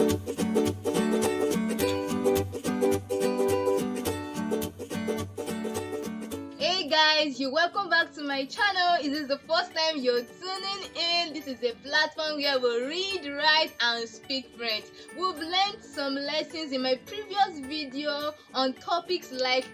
Hey guys, you welcome back to my channel. If this is the first time you're tuning in, this is a platform where we read, write and speak French. We've learned some lessons in my previous video on topics like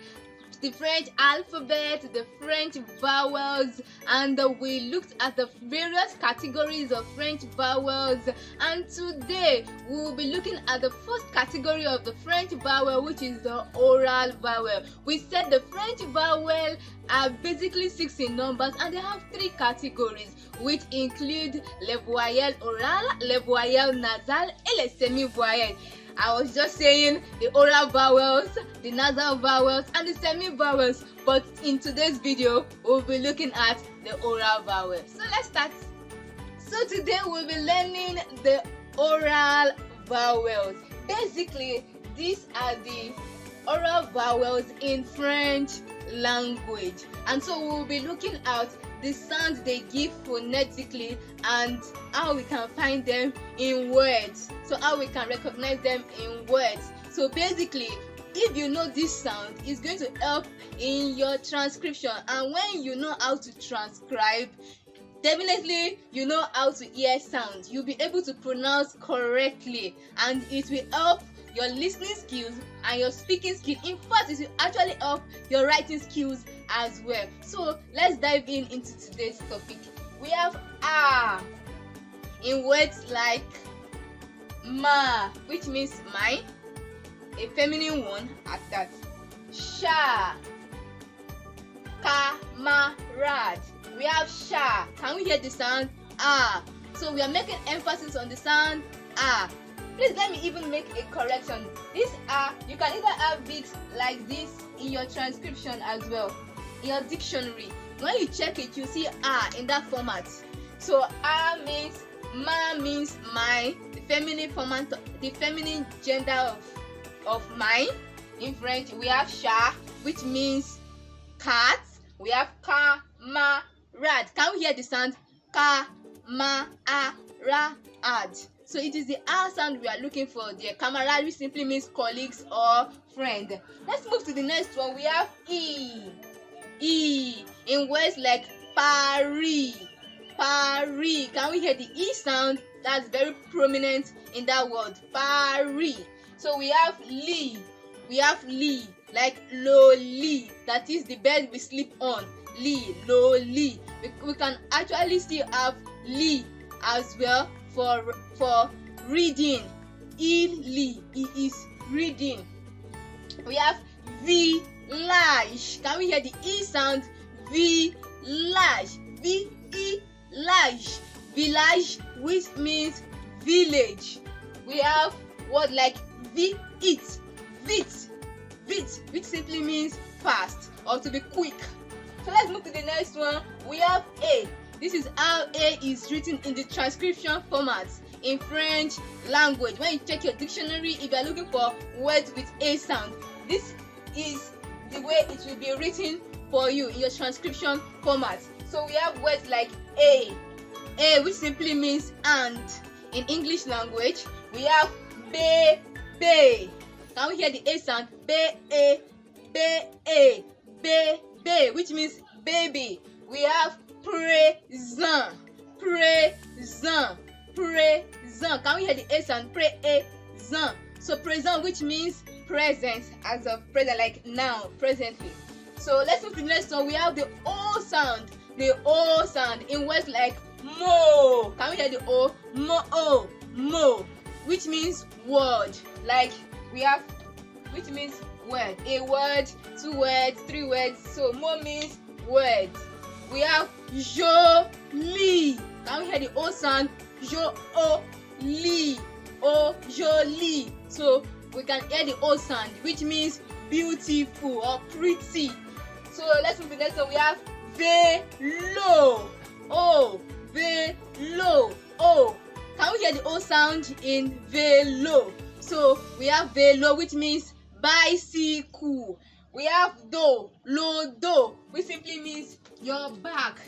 the French alphabet, the French vowels, and we looked at the various categories of French vowels. And today we will be looking at the first category of the French vowel, which is the oral vowel. We said the French vowel are basically 6 in numbers, and they have 3 categories, which include le voyelle oral, le voyelle nasal, et les semi-voyelles. I was just saying the oral vowels, the nasal vowels, and the semi-vowels, but in today's video we'll be looking at the oral vowels. So let's start. So today we'll be learning the oral vowels. Basically, these are the oral vowels in French language, and so we'll be looking at the sounds they give phonetically and how we can find them in words, so how we can recognize them in words. So basically, if you know this sound, it's going to help in your transcription, and when you know how to transcribe, definitely you know how to hear sounds. You'll be able to pronounce correctly, and it will help your listening skills and your speaking skills. In fact, it will actually help your writing skills as well. So let's dive into today's topic. We have ah in words like ma, which means mine, a feminine one at that. Sha, kamarad. We have sha. Can we hear the sound ah? So we are making emphasis on the sound ah. Please let me even make a correction. This ah, you can either have it like this in your transcription as well, in your dictionary. When you check it, you see ah in that format. So ah means ma, means mine, the feminine format, the feminine gender of mine. In French, we have sha, which means cat. We have kamarad. Can we hear the sound kamarad? So it is the R sound we are looking for there. Camaraderie simply means colleagues or friend. Let's move to the next one. We have E. E in words like Paris. Paris. Can we hear the E sound? That's very prominent in that word. Paris. So we have Li. We have Li, like loli. That is the bed we sleep on. Li, loli. We can actually still have Li as well for reading. Il lit, he is reading. We have village. Can we hear the E sound? Village, village, village, which means village. We have word like vit, which simply means fast or to be quick. So let's move to the next one. We have A. This is how A is written in the transcription format in French language. When you check your dictionary, if you are looking for words with A sound, this is the way it will be written for you in your transcription format. So we have words like A, which simply means and in English language. We have be. Can we hear the A sound? Be, which means baby. We have présent. Can we hear the A sound? Présent. So présent, which means present, as of present, like now, presently. So let's move to the next one. We have the O sound. The O sound in words like mo. Can we hear the O? Mo, which means word. Like we have, which means word. A word, 2 words, 3 words. So mo means word. We have joli. Can we hear the O sound? Joli. Joli. So we can hear the O sound, which means beautiful or pretty. So let's move to the next one. We have vélo. Vélo. Can we hear the O sound in vélo? So we have vélo, which means bicycle. We have do, which simply means your back.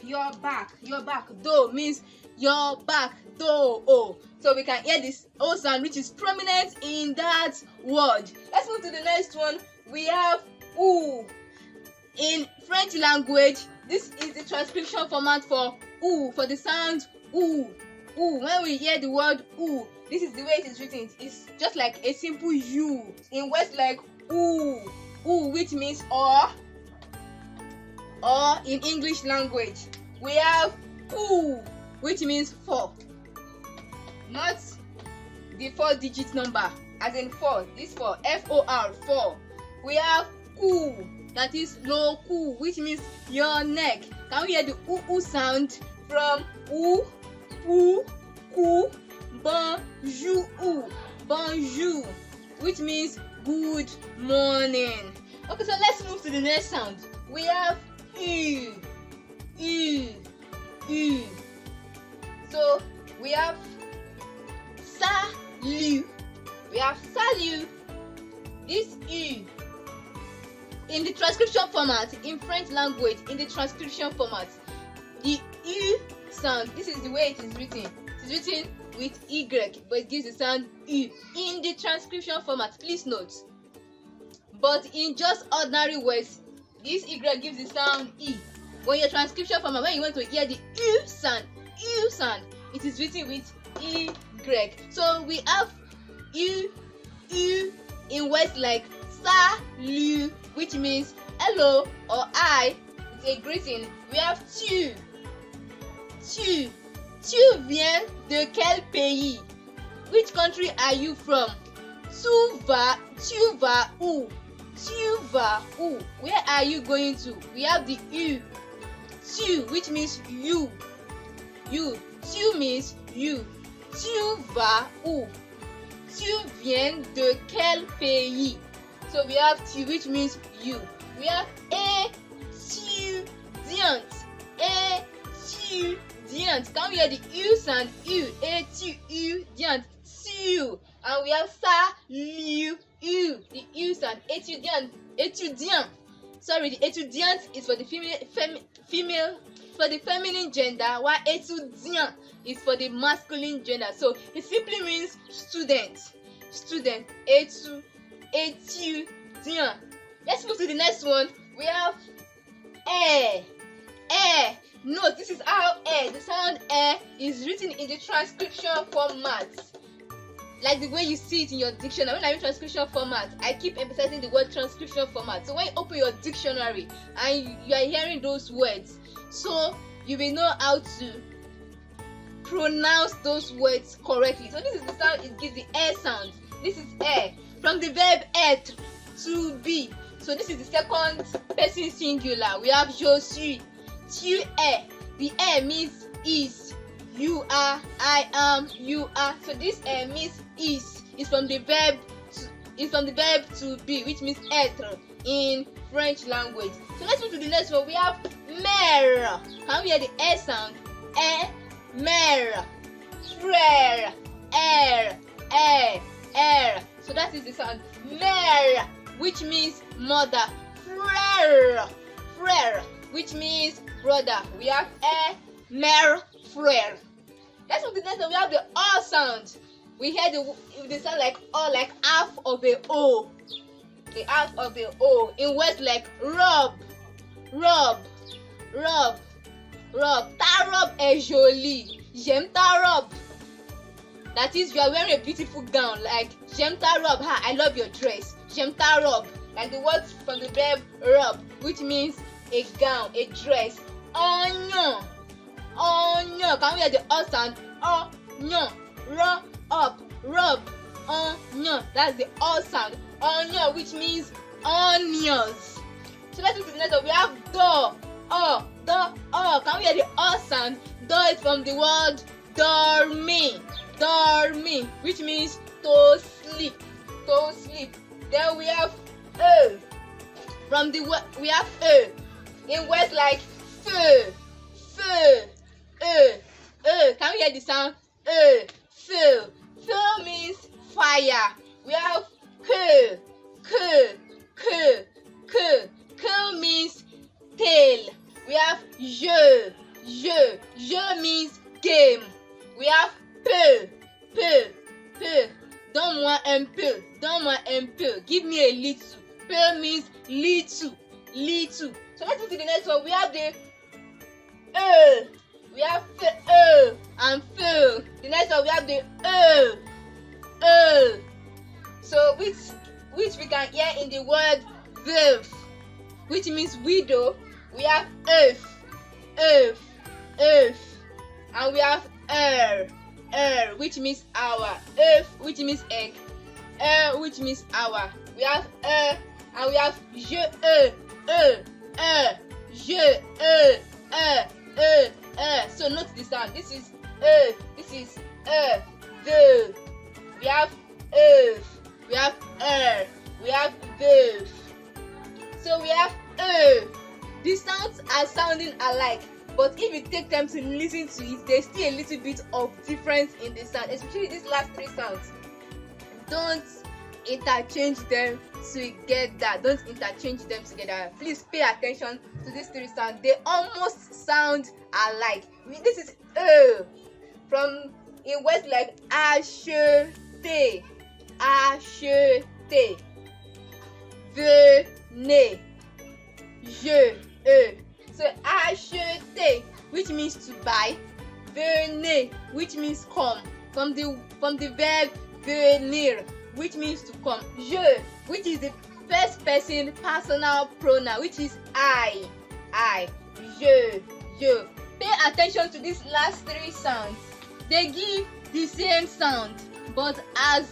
Do means your back, do o. So we can hear this o sound which is prominent in that word. Let's move to the next one. We have oo. In French language, this is the transcription format for oo, for the sound oo. Oo. When we hear the word oo, this is the way it is written. It's just like a simple u. In words like oo, oo, which means or in English language, we have oo, which means 4. Not the 4-digit number, as in 4. This 4, F-O-R, 4. We have coo, that is low coo, which means your neck. Can we hear the oo sound from oo, coo, coo, bonjour, bonjour, which means good morning. Okay, so let's move to the next sound. We have u, u, u. So we have salut. We have salut. This u in the transcription format, in French language, in the transcription format, the u sound, this is the way it is written. It is written with y, but it gives the sound u in the transcription format. Please note. But in just ordinary words, this y gives the sound e. When your transcription format, when you want to hear the u sound, it is written with y. So we have u in words like salut, which means hello or hi. It's a greeting. We have tu. Tu viens de quel pays? Which country are you from? Tu vas où? Tu vas où? Where are you going to? We have the u. Tu, which means you. Tu means you. Tu vas où? Tu viens de quel pays? So we have tu, which means you. We have étudiant. Étudiant. Can we hear the u sound? U. Étudiant. Tu. And we have salut. U. The u sound. Étudiant. Sorry, the étudiant is for the female for the feminine gender, while étudiant is for the masculine gender. So it simply means student. Étudiant. Let's move to the next one. We have Note, this is how the sound is written in the transcription format, like the way you see it in your dictionary. When I mean transcription format, I keep emphasizing the word transcription format. So when you open your dictionary and you are hearing those words, so you will know how to pronounce those words correctly. So this is the sound it gives, the sound. This is from the verb être, to be. So this is the second person singular. We have je suis, tu es. The means is. You are, I am, you are. So this means is. It's from the verb to be, which means être in French language. So let's move to the next one. We have mère. Can we hear the sound? Mère. Frère. So that is the sound mère, which means mother. Frère, which means brother. We have mère, frère. Let's move to the next one. We have the o sound. We hear the sound like o, like half of a o. The half of a o in words like robe. Ta robe est jolie. J'aime ta robe. That is, you are wearing a beautiful gown. Like j'aime ta robe. I love your dress. J'aime ta robe. Like the word from the verb robe, which means a gown, a dress. Onion. Can we hear the o sound? Onion. Rub. Onion. That's the o sound. Onion, which means onions. So let's move to the next one. We have door. Can we hear the o sound? Door is from the word dormir, which means to sleep. Then we have from the word we have in words like feu. Can we hear the sound? Feu means fire. We have que means tail. We have je means game. We have peu, peu, peu. Donne-moi un peu, donne-moi un peu. Give me a little. Peu means little, little. So let's move to the next one. We have the we have and feu. The next one we have the so which we can hear in the word veuf, which means widow. We have earth, and we have which means hour, earth which means egg, which means hour. We have and we have je so note the sound. This is the. We have we have we have veuf. So we have these sounds are sounding alike, but if you take time to listen to it, there's still a little bit of difference in the sound, especially these last three sounds. Don't interchange them together. Don't interchange them together. Please pay attention to these three sounds. They almost sound alike. This is from in words like acheter, venez, je, so acheter, which means to buy, venez, which means come, from the verb venir, which means to come, je, which is the first person personal pronoun, which is I, je. Pay attention to these last three sounds. They give the same sound, but as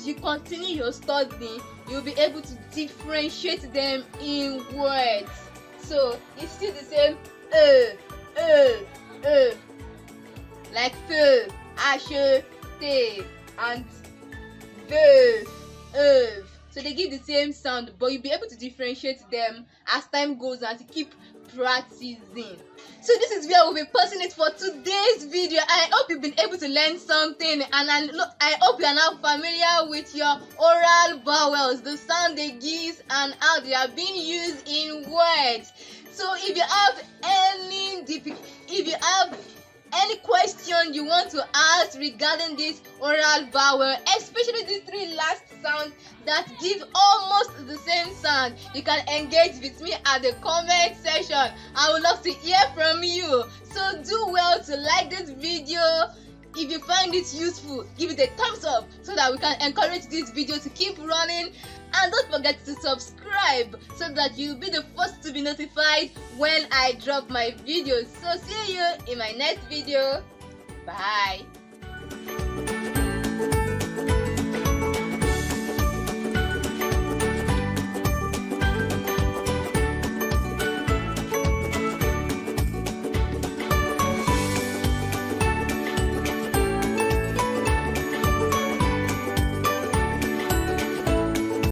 you continue your study, you'll be able to differentiate them in words. So it's still the same like feu, acheter, and veuf. So they give the same sound, but you'll be able to differentiate them as time goes on, as you keep practicing. So this is where we'll be pausing it for today's video. I hope you've been able to learn something, and I hope you are now familiar with your oral vowels, the sound they give and how they are being used in words. So if you have any question you want to ask regarding this oral vowel, especially these three last sounds that give almost the same sound, you can engage with me at the comment section. I would love to hear from you. So do well to like this video. If you find it useful, give it a thumbs up so that we can encourage this video to keep running. And don't forget to subscribe so that you'll be the first to be notified when I drop my videos. So see you in my next video. Bye.